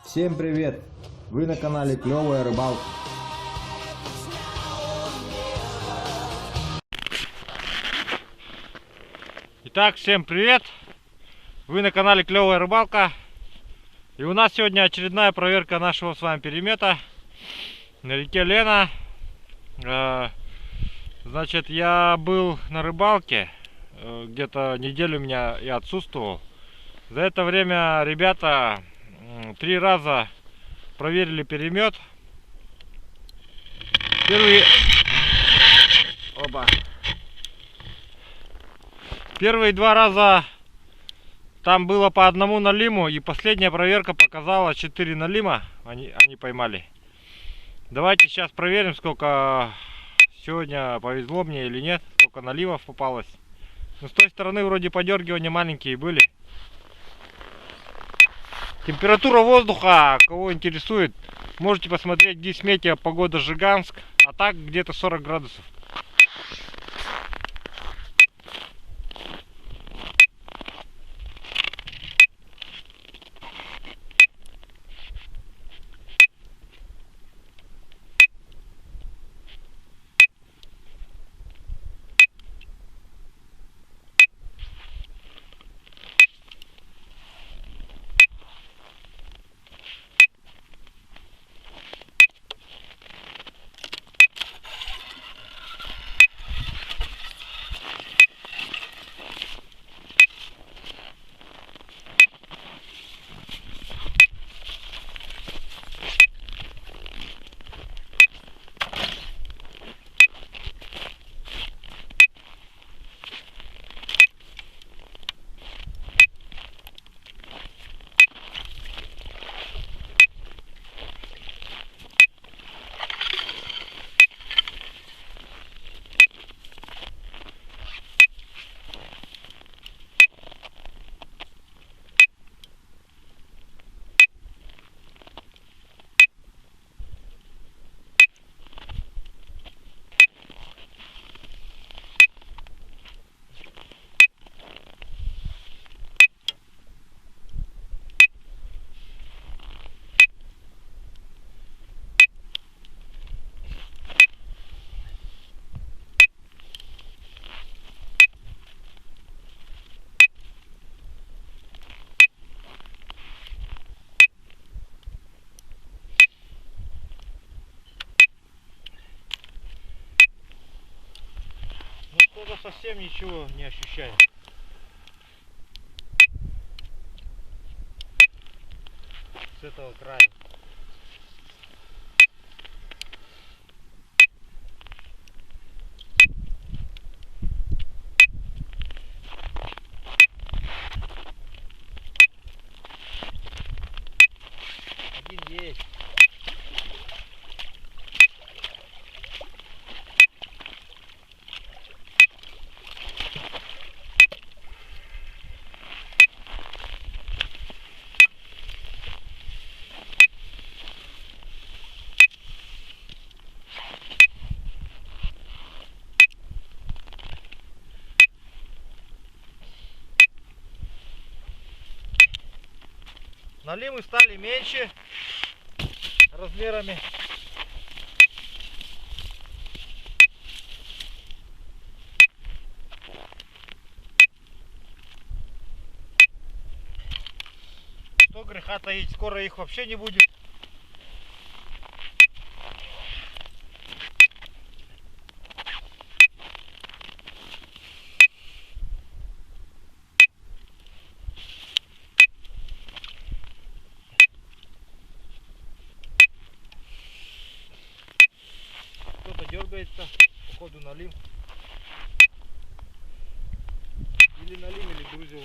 Всем привет! Вы на канале Клевая Рыбалка. Итак, всем привет! Вы на канале Клевая Рыбалка. И у нас сегодня очередная проверка нашего с вами перемета на реке Лена. Значит, я был на рыбалке, где-то неделю меня я отсутствовал. За это время ребята 3 раза проверили перемет. Первые 2 раза там было по одному налиму, и последняя проверка показала 4 налима они поймали. Давайте сейчас проверим, сколько сегодня повезло мне или нет, сколько наливов попалось. Но с той стороны вроде подергивания маленькие были. Температура воздуха, кого интересует, можете посмотреть Гисметео погода Жиганск, а так где-то 40 градусов. Кто-то совсем ничего не ощущает. С этого края. Один есть. Налимы стали меньше размерами. Что греха таить, скоро их вообще не будет. Кто-то дергается, походу налим. Или налим, или грузило.